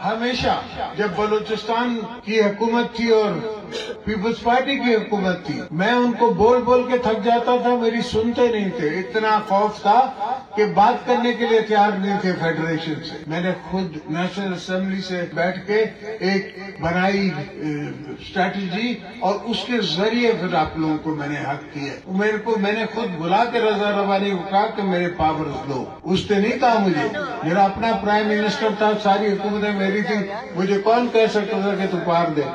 हमेशा जब बलूचिस्तान की हुकूमत थी और पीपल्स पार्टी की हुकूमत थी, मैं उनको बोल बोल के थक जाता था, मेरी सुनते नहीं थे। इतना खौफ था कि बात करने के लिए तैयार नहीं थे फेडरेशन से। मैंने खुद नेशनल असेंबली से बैठ के एक बनाई स्ट्रैटेजी और उसके जरिए फिर आप लोगों को मैंने हक किया। मैंने खुद बुला के रजा रवानी को कहा कि मेरे पावर्स दो। उसने नहीं कहा मुझे, मेरा अपना प्राइम मिनिस्टर था, सारी हुकूमतें मेरी थी, मुझे कौन कह सकता था कि तू पार दे।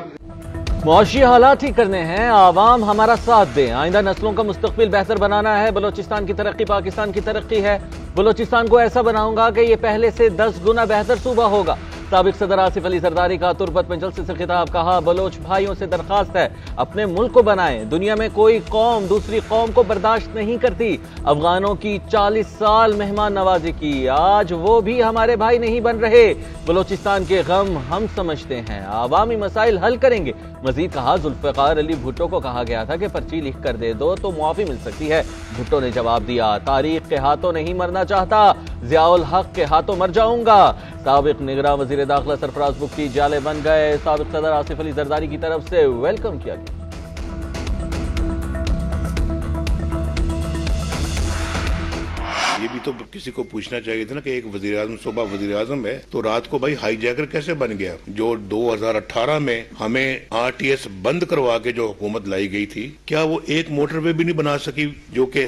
मुआशी हालात ठीक करने हैं, आवाम हमारा साथ दें, आइंदा नस्लों का मुस्तकबिल बेहतर बनाना है। बलोचिस्तान की तरक्की पाकिस्तान की तरक्की है। बलोचिस्तान को ऐसा बनाऊंगा कि ये पहले से 10 गुना बेहतर सूबा होगा। साबिक सदर आसिफ अली जरदारी का तुर्बत में जलसे से खिताब, कहा बलोच भाइयों से दरखास्त है अपने मुल्क को बनाएं। दुनिया में कोई कौम दूसरी कौम को बर्दाश्त नहीं करती। अफगानों की 40 साल मेहमान नवाजी की, आज वो भी हमारे भाई नहीं बन रहे। बलोचिस्तान के गम हम समझते हैं, आवामी मसाइल हल करेंगे। मजीद कहा जुल्फिकार अली भुट्टो को कहा गया था कि पर्ची लिख कर दे दो तो मुआफी मिल सकती है। भुट्टो ने जवाब दिया, तारीख के हाथों नहीं मरना चाहता, जियाउल हक के हाथों मर जाऊंगा। साबिक निगरान वजीर दाखिला सरफराज बुख्ती जाले बन गए। साबिक सदर आसिफ अली जरदारी की तरफ से वेलकम किया गया। ये भी तो किसी को पूछना चाहिए था ना कि एक वजीर आजम सूबा वजीर आजम है तो रात को भाई हाईजैकर कैसे बन गया। जो 2018 में हमें आरटीएस बंद करवा के जो हुकूमत लाई गई थी, क्या वो एक मोटरवे भी नहीं बना सकी जो कि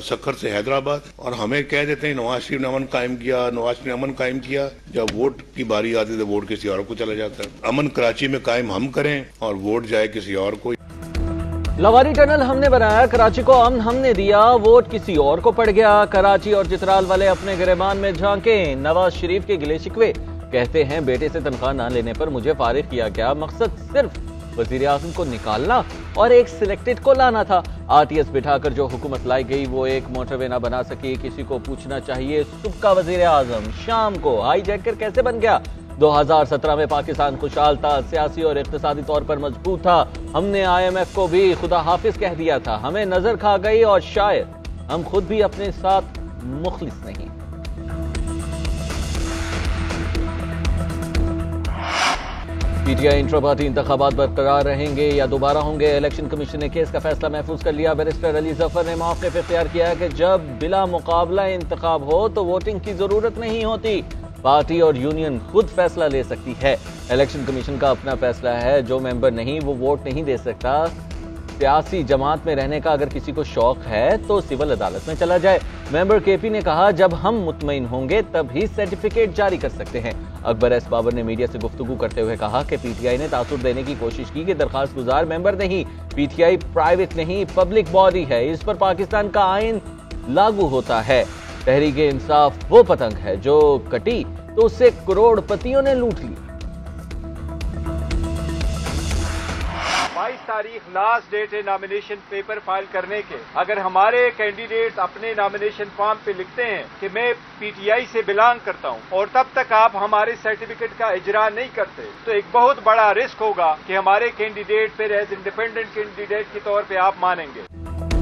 सखर से हैदराबाद। और हमें कह देते हैं नवाज शरीफ ने अमन कायम किया, नवाज शरीफ ने अमन कायम किया। जब वोट की बारी आती तो वोट किसी और को चला जाता है। अमन कराची में कायम हम करें और वोट जाए किसी और को। लवारी टनल हमने बनाया, कराची को अमन हमने दिया, वोट किसी और को पड़ गया। कराची और चित्राल वाले अपने गिरेबान में झांके। नवाज शरीफ के गिले शिकवे, कहते हैं बेटे से तनख्वाह न लेने पर मुझे फारिग किया गया, मकसद सिर्फ वजीर आजम को निकालना और एक सिलेक्टेड को लाना था। आरटीएस बिठाकर जो हुकूमत लाई गई वो एक मोटरवे ना बना सकी। किसी को पूछना चाहिए सुबह का वजीर आजम शाम को हाईजैकर कैसे बन गया। 2017 में पाकिस्तान खुशहाल था, सियासी और इक्तिसादी तौर पर मजबूत था। हमने IMF को भी खुदा हाफिज कह दिया था, हमें नजर खा गई और शायद हम खुद भी अपने साथ मुखलिस नहीं। पीटीआई इंट्रा पार्टी इंतखाबात बरकरार रहेंगे या दोबारा होंगे। इलेक्शन कमीशन ने केस का फैसला महफूज कर लिया। बैरिस्टर अली जफर ने मौक़िफ़ इख्तियार किया है कि जब बिला मुकाबला इंतखाब हो तो वोटिंग की जरूरत नहीं होती, पार्टी और यूनियन खुद फैसला ले सकती है। इलेक्शन कमीशन का अपना फैसला है, जो मेंबर नहीं वो वोट नहीं दे सकता। सियासी जमात में रहने का अगर किसी को शौक है तो सिविल अदालत में चला जाए। मेंबर केपी ने कहा जब हम मुतमईन होंगे तब ही सर्टिफिकेट जारी कर सकते हैं। अकबर एस बाबर ने मीडिया से गुफ्तगू करते हुए कहा कि पीटीआई ने तासुर देने की कोशिश की कि दरखास्त गुजार मेंबर नहीं। पीटीआई प्राइवेट नहीं पब्लिक बॉडी है, इस पर पाकिस्तान का आइन लागू होता है। तहरीक इंसाफ वो पतंग है जो कटी तो उससे करोड़पतियों ने लूट ली। 22 तारीख लास्ट डेट है नॉमिनेशन पेपर फाइल करने के। अगर हमारे कैंडिडेट अपने नॉमिनेशन फॉर्म पे लिखते हैं कि मैं पीटीआई से बिलोंग करता हूं और तब तक आप हमारे सर्टिफिकेट का इजरा नहीं करते तो एक बहुत बड़ा रिस्क होगा कि हमारे कैंडिडेट फिर एज इंडिपेंडेंट कैंडिडेट के तौर पे आप मानेंगे।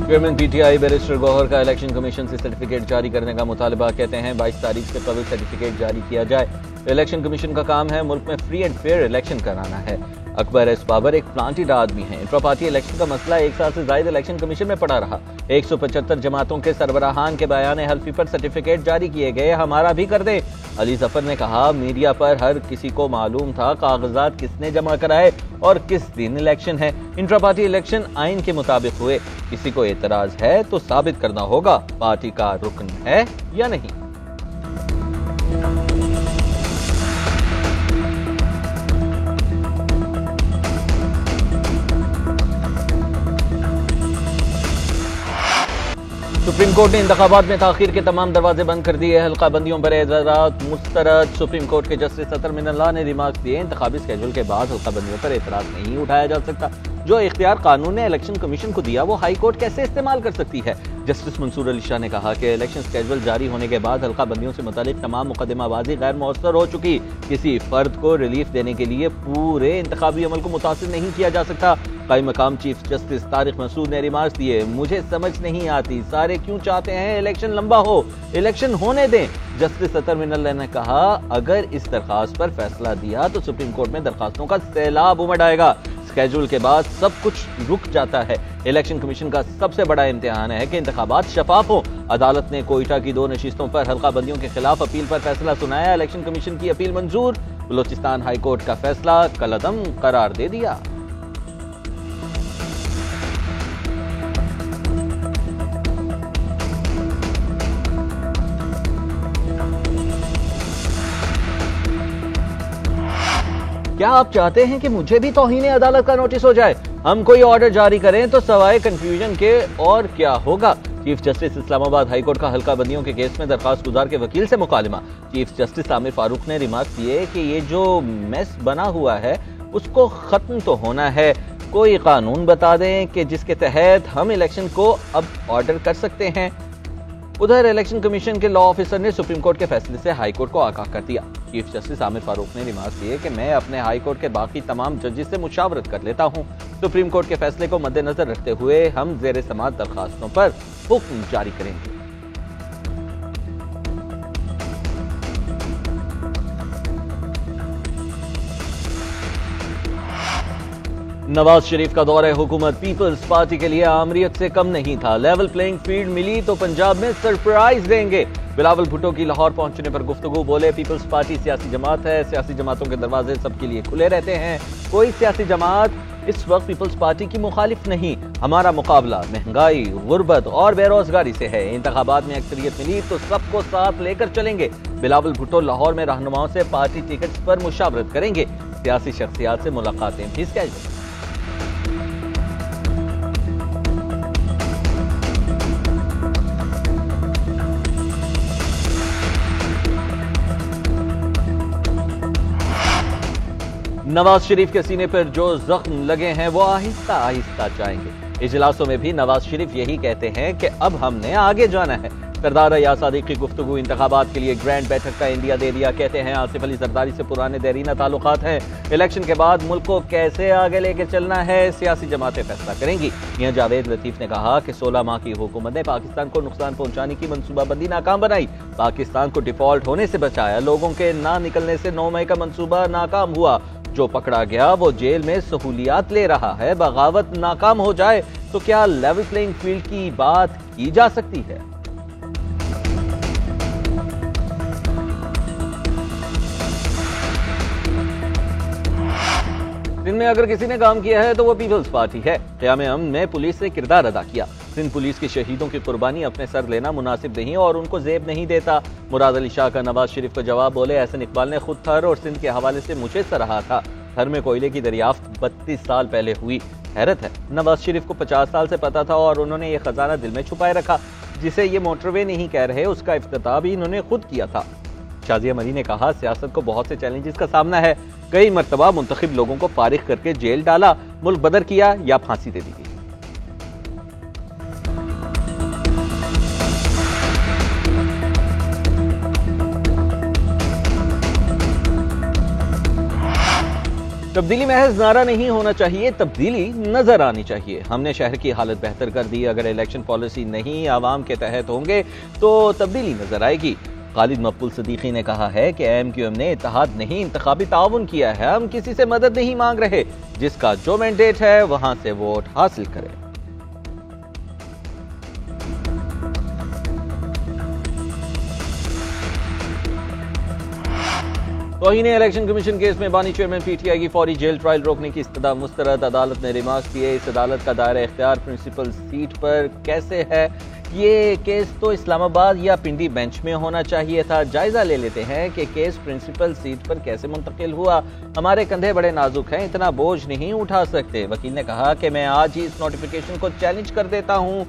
चेयरमैन पीटीआई बैरिस्टर गौहर का इलेक्शन कमीशन से सर्टिफिकेट जारी करने का मुतालबा, कहते हैं 22 तारीख से कबल सर्टिफिकेट जारी किया जाए। इलेक्शन कमीशन का काम है मुल्क में फ्री एंड फेयर इलेक्शन कराना है। अकबर एस बाबर एक प्लांटेड आदमी है। इंट्रा पार्टी इलेक्शन का मसला 1 साल से ज्यादा इलेक्शन कमीशन में पड़ा रहा। 175 जमातों के सरबराहान के बयान हल्फी पर सर्टिफिकेट जारी किए गए, हमारा भी कर दे। अली जफर ने कहा मीडिया पर हर किसी को मालूम था कागजात किसने जमा कराए और किस दिन इलेक्शन है। इंट्रा पार्टी इलेक्शन आइन के मुताबिक हुए। किसी को एतराज है तो साबित करना होगा पार्टी का रुकन है या नहीं। सुप्रीम कोर्ट ने इंतखाबात में ताखीर के तमाम दरवाजे बंद कर दिए। हल्का बंदियों पर एतराज मुस्तरद। सुप्रीम कोर्ट के जस्टिस अतर मिनल्लाह ने रिमार्क्स दिए, इंतखाबी स्केड्यूल के बाद हल्का बंदियों पर एतराज नहीं उठाया जा सकता। जो इख्तियार कानून ने इलेक्शन कमीशन को दिया वो हाई कोर्ट कैसे इस्तेमाल कर सकती है। जस्टिस मंसूर अली शाह ने कहा कि इलेक्शन स्केड्यूल जारी होने के बाद हल्का बंदियों से मुतालिक तमाम मुकदमाबाजी गैर मौसर हो चुकी। किसी फर्द को रिलीफ देने के लिए पूरे इंतखाबी अमल को मुतासिर नहीं किया जा सकता। कायम मकाम चीफ जस्टिस तारिक मसूद ने रिमार्क्स दिए, मुझे समझ नहीं आती सारे क्यों चाहते हैं इलेक्शन लंबा हो, इलेक्शन होने दें। जस्टिस अतर मिनल्ला ने कहा, अगर इस दरखास्त पर फैसला दिया तो सुप्रीम कोर्ट में दरखास्तों का सैलाब उमड़ आएगा। स्केड्यूल के बाद सब कुछ रुक जाता है। इलेक्शन कमीशन का सबसे बड़ा इम्तिहान है कि इंतखाबात शफाफ हो। अदालत ने कोयटा की 2 नशिस्तों पर हल्का बंदियों के खिलाफ अपील पर फैसला सुनाया। इलेक्शन कमीशन की अपील मंजूर। बलोचिस्तान हाई कोर्ट का फैसला कलअदम करार दे दिया। क्या आप चाहते हैं कि मुझे भी तौहीन अदालत का नोटिस हो जाए? हम कोई ऑर्डर जारी करें तो सवाए कंफ्यूजन के और क्या होगा? चीफ जस्टिस इस्लामाबाद हाईकोर्ट का हल्का बंदियों के केस में दरखास्त गुजार के वकील से मुकालमा। चीफ जस्टिस आमिर फारूक ने रिमार्क दिए कि ये जो मेस बना हुआ है उसको खत्म तो होना है। कोई कानून बता दें कि जिसके तहत हम इलेक्शन को अब ऑर्डर कर सकते हैं। उधर इलेक्शन कमीशन के लॉ ऑफिसर ने सुप्रीम कोर्ट के फैसले से हाई कोर्ट को आगाह कर दिया। चीफ जस्टिस आमिर फारूक ने रिमार्क दिए कि मैं अपने हाई कोर्ट के बाकी तमाम जजेस से मुशावरत कर लेता हूं। सुप्रीम कोर्ट के फैसले को मद्देनजर रखते हुए हम ज़ेर समाअत दरखास्तों पर हुक्म जारी करेंगे। नवाज शरीफ का दौरे हुकूमत पीपल्स पार्टी के लिए आमरीत से कम नहीं था। लेवल प्लेइंग फील्ड मिली तो पंजाब में सरप्राइज देंगे। बिलावल भुट्टो की लाहौर पहुंचने पर गुफ्तगू, बोले पीपल्स पार्टी सियासी जमात है, सियासी जमातों के दरवाजे सबके लिए खुले रहते हैं। कोई सियासी जमात इस वक्त पीपल्स पार्टी की मुखालिफ नहीं। हमारा मुकाबला महंगाई, गुर्बत और बेरोजगारी से है। इंतखाबात में अक्सरियत मिली तो सबको साथ लेकर चलेंगे। बिलावल भुट्टो लाहौर में रहनुमाओं से पार्टी टिकट्स पर मुशावरत करेंगे। सियासी शख्सियात से मुलाकातें भी स्केड्यूल। नवाज शरीफ के सीने पर जो जख्म लगे हैं वो आहिस्ता आहिस्ता जाएंगे। इजलासों में भी नवाज शरीफ यही कहते हैं कि अब हमने आगे जाना है। सरदार अयाज सादिक की गुफ्तगू, इंतखाबात के लिए ग्रैंड बैठक का इंडिया दे दिया। कहते हैं आसिफ अली जरदारी से पुराने देरीना ताल्लुकात हैं। इलेक्शन के बाद मुल्क को कैसे आगे लेके चलना है सियासी जमातें फैसला करेंगी। मियां जावेद लतीफ ने कहा कि 16 माह की हुकूमत ने पाकिस्तान को नुकसान पहुंचाने की मनसूबाबंदी नाकाम बनाई। पाकिस्तान को डिफॉल्ट होने से बचाया। लोगों के ना निकलने से 9 मई का मनसूबा नाकाम हुआ। जो पकड़ा गया वो जेल में सहूलियात ले रहा है। बगावत नाकाम हो जाए तो क्या लेवल प्लेइंग फील्ड की बात की जा सकती है? सिंध में अगर किसी ने काम किया है तो वो पीपल्स पार्टी है। क़याम अमन में पुलिस ने किरदार अदा किया। सिंध पुलिस के शहीदों की कुर्बानी अपने सर लेना मुनासिब नहीं और उनको जेब नहीं देता। मुराद अली शाह का नवाज शरीफ को जवाब, बोले एहसन इकबाल ने खुद थर और सिंध के हवाले से मुझे सराहा था। थर में कोयले की दरियाफ्त 32 साल पहले हुई। हैरत है, नवाज शरीफ को 50 साल से पता था और उन्होंने ये खजाना दिल में छुपाए रखा। जिसे ये मोटरवे नहीं कह रहे उसका इफ्तिताह भी इन्होंने खुद किया था। शाजिया मरी ने कहा, सियासत को बहुत से चैलेंजेस का सामना है। कई मरतबा मुंतखब लोगों को फारिग करके जेल डाला, मुल्क बदर किया या फांसी दे दी गई। तब्दीली महज नारा नहीं होना चाहिए, तब्दीली नजर आनी चाहिए। हमने शहर की हालत बेहतर कर दी। अगर इलेक्शन पॉलिसी नहीं आवाम के तहत होंगे तो तब्दीली नजर आएगी। खालिद मकबूल सदीकी ने कहा है कि एमक्यूएम ने इत्तेहाद नहीं इंतखाबी ताउन किया है। हम किसी से मदद नहीं मांग रहे। जिसका जो मैंडेट है वहां से वोट हासिल करें। तौहीन इलेक्शन कमीशन केस में बानी चेयरमैन पीटीआई की फौरी जेल ट्रायल रोकने की इस्तदा मुस्तरद। अदालत ने रिमार्क दिए, इस अदालत का दायरा इख्तियार प्रिंसिपल सीट पर कैसे है? ये केस तो इस्लामाबाद या पिंडी बेंच में होना चाहिए था। जायजा ले लेते हैं कि केस प्रिंसिपल सीट पर कैसे मुंतकिल हुआ। हमारे कंधे बड़े नाजुक हैं, इतना बोझ नहीं उठा सकते। वकील ने कहा कि मैं आज ही इस नोटिफिकेशन को चैलेंज कर देता हूं।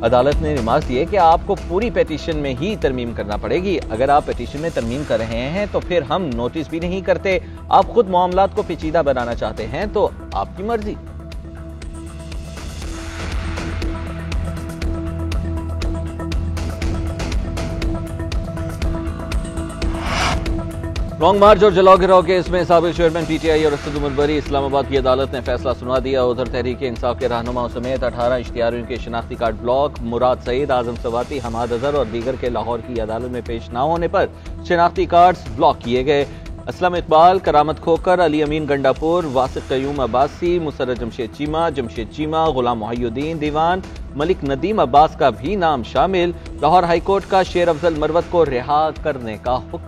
अदालत ने रिमार्क दिए कि आपको पूरी पिटीशन में ही तरमीम करना पड़ेगी। अगर आप पिटीशन में तरमीम कर रहे हैं तो फिर हम नोटिस भी नहीं करते। आप खुद मामलात को पेचीदा बनाना चाहते हैं तो आपकी मर्जी। लॉन्ग मार्च और जलाओ गिराव केस में साबिक चेयरमैन पीटीआई और असद उमर बरी इस्लामाबाद की अदालत ने फैसला सुना दिया। उधर तहरीक इंसाफ के रहनुमाओं समेत 18 इश्तिहारियों के शनाख्ती कार्ड ब्लॉक, मुराद सईद, आजम सवाती, हमाद अजहर और दीगर के लाहौर की अदालत में पेश न होने पर शनाख्ती कार्ड्स ब्लॉक किए गए। असलम इकबाल, करामत खोकर, अली अमीन गंडापुर, वासिक कयूम अब्बासी, मुसर्रत जमशेद चीमा, गुलाम मोहिउद्दीन दीवान, मलिक नदीम अब्बास का भी नाम शामिल। लाहौर हाईकोर्ट का शेर अफजल मरवत को रिहा करने का हुक्म।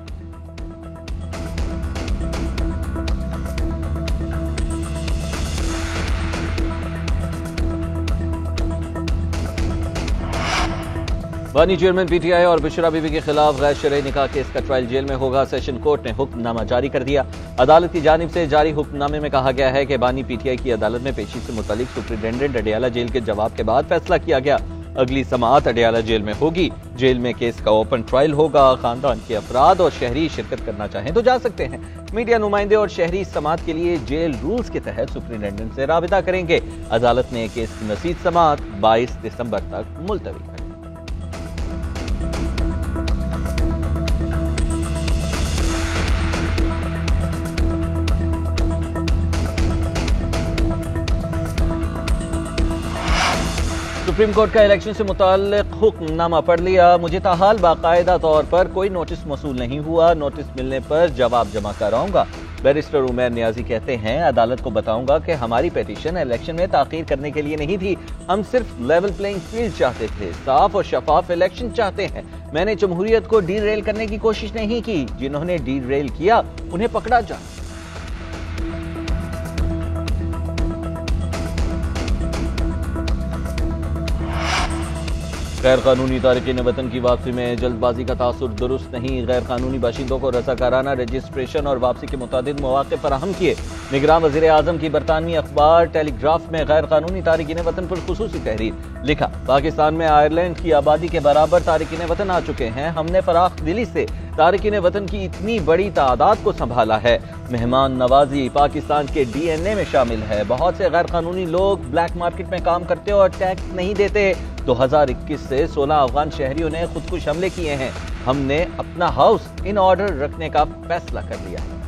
बानी चेयरमैन पीटीआई और बिशरा बीबी के खिलाफ गैर शरई निकाह केस का ट्रायल जेल में होगा। सेशन कोर्ट ने हुक्मनामा जारी कर दिया। अदालत की जानिब से जारी हुक्मनामे में कहा गया है कि बानी पीटीआई की अदालत में पेशी से मुतालिक सुप्रिंटेंडेंट अडियाला जेल के जवाब के बाद फैसला किया गया। अगली समाअत अडियाला जेल में होगी। जेल में केस का ओपन ट्रायल होगा। खानदान के अफराद और शहरी शिरकत करना चाहें तो जा सकते हैं। मीडिया नुमाइंदे और शहरी समाअत के लिए जेल रूल्स के तहत सुप्रिंटेंडेंट से राबिता करेंगे। अदालत ने केस की मज़ीद समाअत 22 दिसंबर तक मुलतवी कर। सुप्रीम कोर्ट का इलेक्शन से मुताल्लिक हुक्मनामा पढ़ लिया। मुझे ताहाल बाकायदा तौर पर कोई नोटिस मौसूल नहीं हुआ। नोटिस मिलने पर जवाब जमा कराऊंगा। बैरिस्टर उमैर नियाजी कहते हैं, अदालत को बताऊंगा कि हमारी पिटीशन इलेक्शन में ताखीर करने के लिए नहीं थी। हम सिर्फ लेवल प्लेइंग फील्ड चाहते थे, साफ और शफाफ इलेक्शन चाहते हैं। मैंने जमहूरियत को डीरेल करने की कोशिश नहीं की। जिन्होंने डीरेल किया उन्हें पकड़ा जाए। गैर कानूनी तारिकीन वतन की वापसी में जल्दबाजी का तासुर दुरुस्त नहीं। गैर कानूनी बाशिंदों को रज़ाकाराना रजिस्ट्रेशन और वापसी के मुतादिद मौक़े फराहम किए। निगरान वज़ीर आज़म की बरतानवी अखबार टेलीग्राफ में गैर कानूनी तारिकीन वतन पर खुसूसी तहरीर। लिखा, पाकिस्तान में आयरलैंड की आबादी के बराबर तारिकीन वतन आ चुके हैं। हमने फराख दिली से तारिकीन वतन की इतनी बड़ी तादाद को संभाला है। मेहमान नवाजी पाकिस्तान के DNA में शामिल है। बहुत से गैर कानूनी लोग ब्लैक मार्केट में काम करते और टैक्स नहीं देते। 2021 से 16 अफगान शहरियों ने खुदकुश हमले किए हैं। हमने अपना हाउस इन ऑर्डर रखने का फैसला कर लिया है।